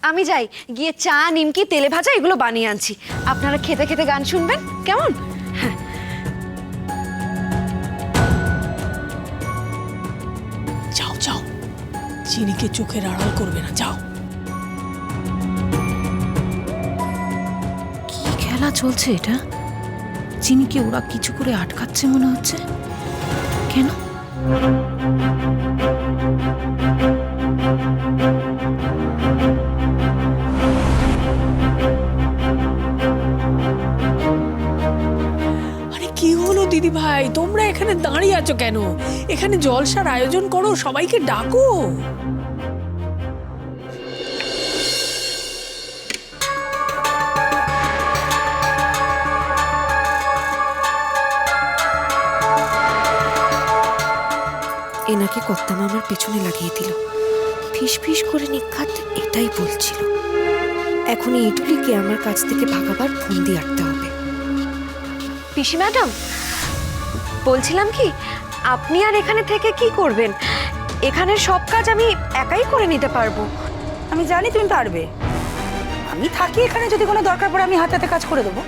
আমি যাই, গিয়ে চা, নিমকি, তেলে ভাজা এগুলো বানিয়ে আনছি। আপনারা খেতে খেতে গান শুনবেন, কেমন? হ্যাঁ। যাও যাও, চিনিকে চোখের আড়াল করবে না, যাও। কি খেলা চলছে এটা? চিনিকে ওরা কিছু করে আটকাচ্ছে মনে হচ্ছে। কেন? আরে কি হলো দিদি ভাই, তোমরা এখানে দাঁড়িয়ে আছো কেন? এখানে জলসার আয়োজন করো, সবাইকে ডাকো। এনাকে কর্তা মামার পেছনে লাগিয়ে দিল, ফিস ফিস করে নিখাত এটাই বলছিল। এখন এইটুলিকে আমার কাছ থেকে ভাগাবার ফন্দি আটতে হবে। পিসি ম্যাডাম, বলছিলাম কি, আপনি আর এখানে থেকে কি করবেন? এখানের সব কাজ আমি একাই করে নিতে পারবো। আমি জানি তুমি পারবে। আমি থাকি এখানে, যদি কোনো দরকার পড়ে আমি হাতে হাতে কাজ করে দেবো।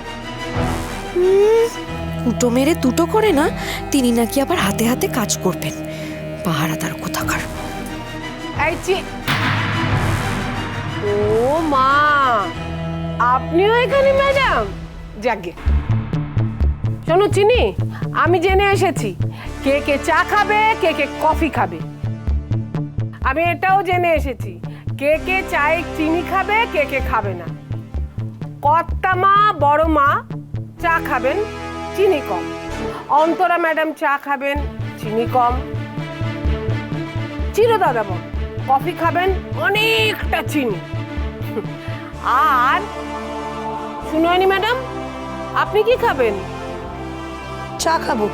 উটো মেরে দুটো করে না, তিনি নাকি আবার হাতে হাতে কাজ করবেন। পাহারাদার কোথাকার। ও মা, আপনিও এখানে ম্যাডাম? যাকে শোনো চিনি, আমি জেনে এসেছি কে কে চা খাবে, কে কে কফি খাবে। আমি এটাও জেনে এসেছি কে কে চায়ে চিনি খাবে, কে কে খাবে না। কর্তা মা, বড় মা চা খাবেন, চিনি কম। অন্তরা ম্যাডাম চা খাবেন, চিনি কম। চিরো দাদা কফি খাবেন, অনেকটা চিনি। আর শুনোনি ম্যাডাম, আপনি কি খাবেন? চা খাবো,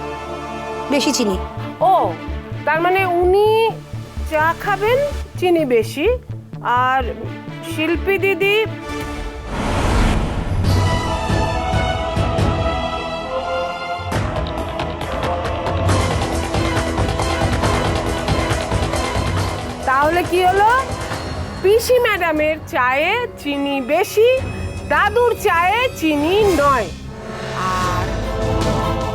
বেশি চিনি। ও, তার মানে উনি চা খাবেন, চিনি বেশি। আর শিল্পী দিদি তাহলে কি হলো? পিসি ম্যাডামের চায়ে চিনি বেশি, দাদুর চায়ে চিনি নয়। আর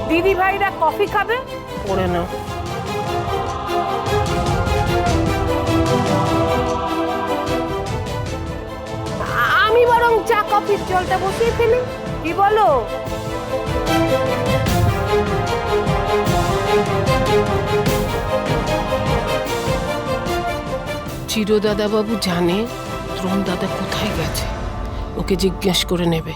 দিদি ভাইরা কফি খাবে, পড়ে নাও। আমি বরং চা কফির জলটা বসিয়ে ফেলি, কি বলো? চিরো দাদা বাবু জানে ত্রণ দাদা কোথায় গেছে, ওকে জিজ্ঞেস করে নেবে।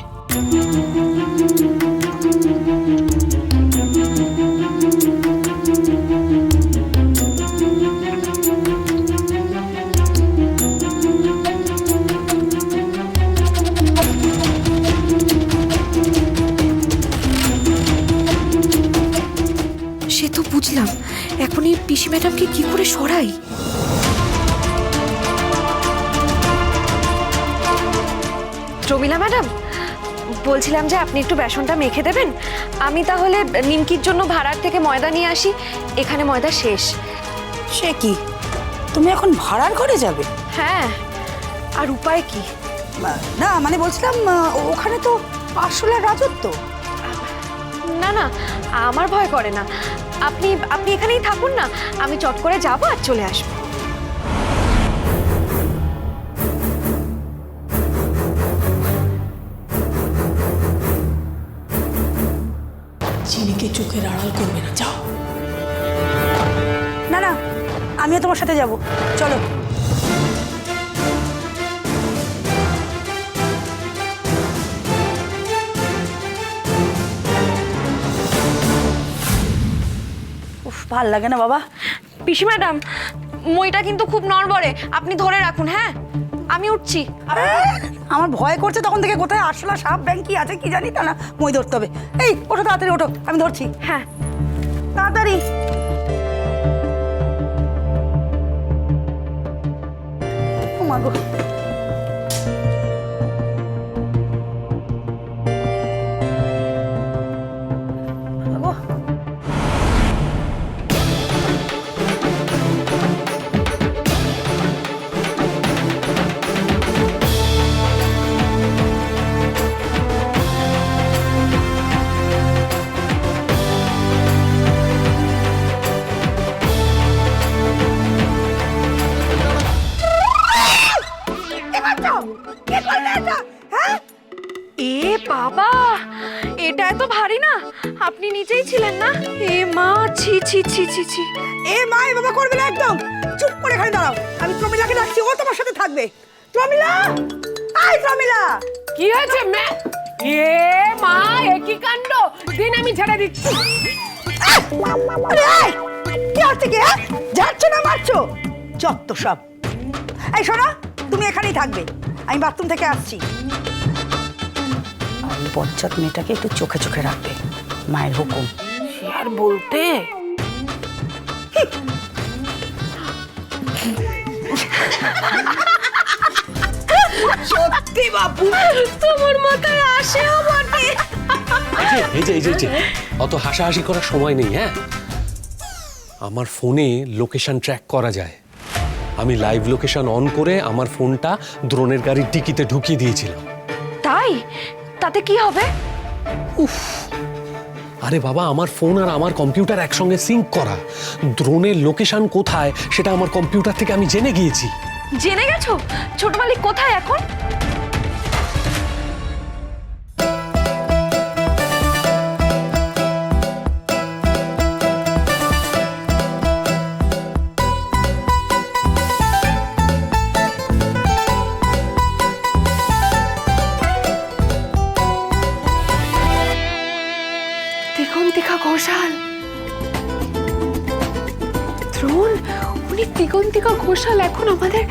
সে তো বুঝলাম, এখন এই পিসি ম্যাডামকে কি করে সরাই? রমিলা ম্যাডাম, বলছিলাম যে আপনি একটু বেসনটা মেখে দেবেন। আমি তাহলে নিমকির জন্য ভাড়ার থেকে ময়দা নিয়ে আসি, এখানে ময়দা শেষ। সে কি, তুমি এখন ভাড়ার ঘরে যাবে? হ্যাঁ, আর উপায় কি? না মানে বলছিলাম, ওখানে তো আরশোলার রাজত্ব। না না, আমার ভয় করে না। আপনি আপনি এখানেই থাকুন না, আমি চট করে যাবো আর চলে আসবো। চিনিকে চোখের আড়াল করবে না, যাও। না না, আমিও তোমার সাথে যাব, চলো। উফ, ভাল লাগে না বাবা। পিসি ম্যাডাম, মইটা কিন্তু খুব নড়বড়ে, আপনি ধরে রাখুন। হ্যাঁ, আমি উঠছি। আমার ভয় করছে তখন থেকে, কোথায় আরশোলা সাপ ব্যাংক কি আছে কি জানি, তা না মই ধরতে হবে। এই ওঠো, তাড়াতাড়ি ওঠো, আমি ধরছি। হ্যাঁ, তাড়াতাড়ি। ও মা গো। করেছো? কে করলে এটা? হ্যাঁ? এ বাবা, এটা এত ভারী না, আপনি নিচেই ছিলেন না? এ মা, ছি ছি ছি ছি ছি। এ মা, এ বাবা করবে না একদম। চুপ করে এখানে দাঁড়াও, আমি প্রমিলাকে ডাকছি, ও তোমার সাথে থাকবে। প্রমিলা, আই প্রমিলা। কি হয়েছে মা? এ মা, একই কাণ্ড, দিন আমি ছেড়ে দিচ্ছি। আরে আয়, কি হচ্ছে কি? হ্যাঁ, যাচ্ছ না মারছো? যত সব। এই শোনো, তুমি এখানেই থাকবে, আমি বাথরুম থেকে আসছি। আর বজ্জাত মেয়েটাকে একটু চোখে চোখে রাখবে, মায়ের হুকুম। সে আর বলতে। সত্যি বাবু, তোমার মাথায় আসেও বটে। এই যে অত হাসাহাসি করার সময় নেই। হ্যাঁ, আমার ফোনে লোকেশন ট্র্যাক করা যায়। আমি লাইভ লোকেশন অন করে আমার ফোনটা দ্রোণের গাড়ির ডিকিতে ঢুকিয়ে দিয়েছিলাম। তাই? তাতে কি হবে? আরে বাবা, আমার ফোন আর আমার কম্পিউটার একসঙ্গে সিঙ্ক করা। দ্রোণের লোকেশন কোথায় সেটা আমার কম্পিউটার থেকে আমি জেনে গিয়েছি। জেনে গেছো? ছোট মালিক কোথায় এখন? দিগন্তিকা ঘোষাল। দ্রোণ, উনি দিগন্তিকা ঘোষাল এখন আমাদের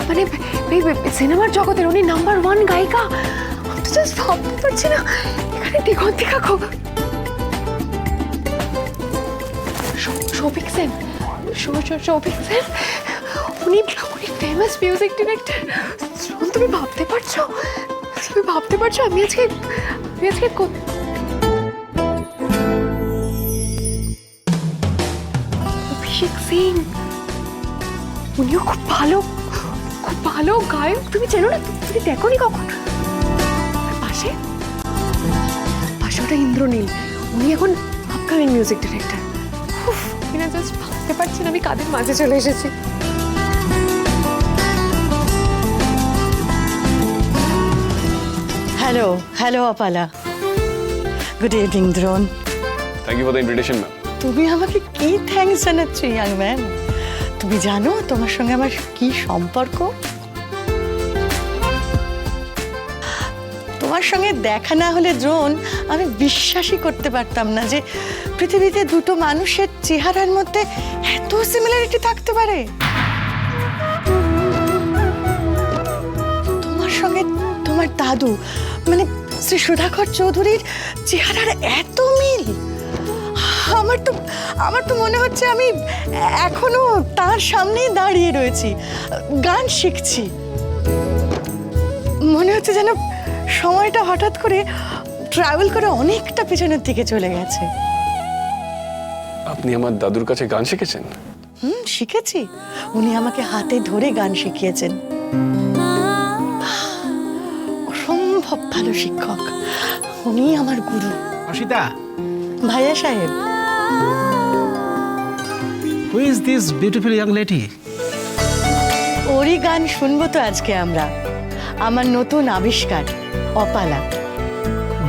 মানে সিনেমার জগতের উনি নাম্বার 1 গায়িকা। আমি তো জাস্ট ভাবতে পারছি না এখানে দিগন্তিকা শৌভিক সেন, শৌভিক সেন, উনি ফেমাস মিউজিক ডিরেক্টর। তুমি ভাবতে পারছো? তুমি ভাবতে পারছো আমি আজকে অভিষেক সিং, উনিও খুব ভালো গায়ক। তুমি চেনো না? তুমি দেখোনি কখন? পাশে ওটা ইন্দ্রনীল, উনি এখন আপকামিং মিউজিক ডিরেক্টর। কিনা জাস্ট ভাবতে পারছি না আমি কাদের মাঝে চলে এসেছি। Hello Apala. Good evening Drona. Thank you for the invitation ma'am. তুমি আমাকে কি থ্যাঙ্কস জানাচ্ছ ইয়াং ম্যান? তুমি জানো তোমার সঙ্গে আমার কি সম্পর্ক? তোমার সঙ্গে দেখা না হলে দ্রোণ, আমি বিশ্বাসই করতে পারতাম না যে পৃথিবীতে দুটো মানুষের চেহারার মধ্যে এত সিমিলারিটি থাকতে পারে। তোমার সঙ্গে তোমার দাদু মানে শ্রী সুধাকর চৌধুরীর চেহারার এত মিল। আমার তো মনে হচ্ছে আমি এখনো তার সামনেই দাঁড়িয়ে রয়েছি, গান শিখছি। মনে হচ্ছে যেন সময়টা হঠাৎ করে ট্রাভেল করে অনেকটা পেছনের দিকে চলে গেছে। আপনি আমার দাদুর কাছে গান শিখেছেন? শিখেছি। উনি আমাকে হাতে ধরে গান শিখিয়েছেন। অসম্ভব ভালো শিক্ষক, উনি আমার গুরু। অসিতা, ভাইয়া সাহেব, who is this beautiful young lady? ওরই গান শুনবো তো আজকে আমরা। আমার নতুন আবিষ্কার অপালা।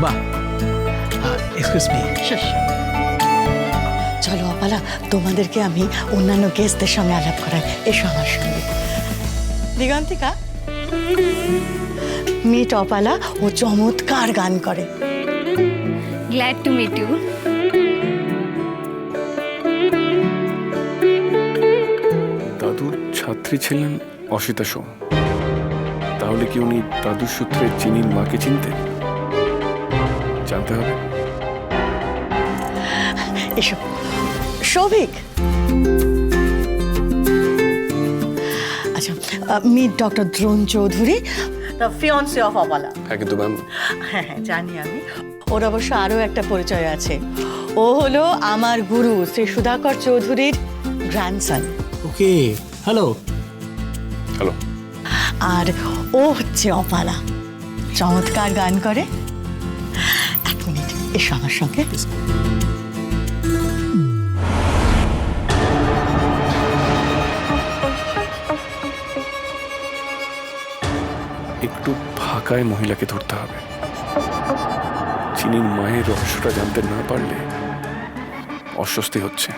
বাহ, এক্সকিউজ মি। চলো অপালা, তোমাদেরকে আমি অন্যান্য গেস্টদের সঙ্গে আলাপ করাই। এসো আমার সঙ্গে। দিগন্তিকা, মিট অপালা, ও চমৎকার গান করে। Glad to meet you. দাদুর ছাত্রী ছিলেন অসিতা সোম। তাহলে কি উনি দাদুর সূত্রে চিনির মাকে চিনতেন? জানতে হবে। এসো শৌভিক। আচ্ছা, meet doctor Drona Chowdhury, the fiance of Apala. হ্যাঁ, কিন্তু ম্যাম। হ্যাঁ জানি আমি। ওর অবশ্য আরও একটা পরিচয় আছে। ও হলো আমার গুরু শ্রী সুধাকর চৌধুরীর গ্র্যান্ডসন। ওকে, হ্যালো। হ্যালো। আর ও হচ্ছে অপালা, চমৎকার গান করে। এক মিনিট, এসো আমার সঙ্গে। একটু ফাঁকায় মহিলাকে ধরতে হবে। চিনির মায়ের রহস্যটা জানতে না পারলে অস্বস্তি হচ্ছে।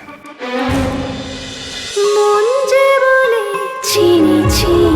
মন যে বলে চিনি চিনি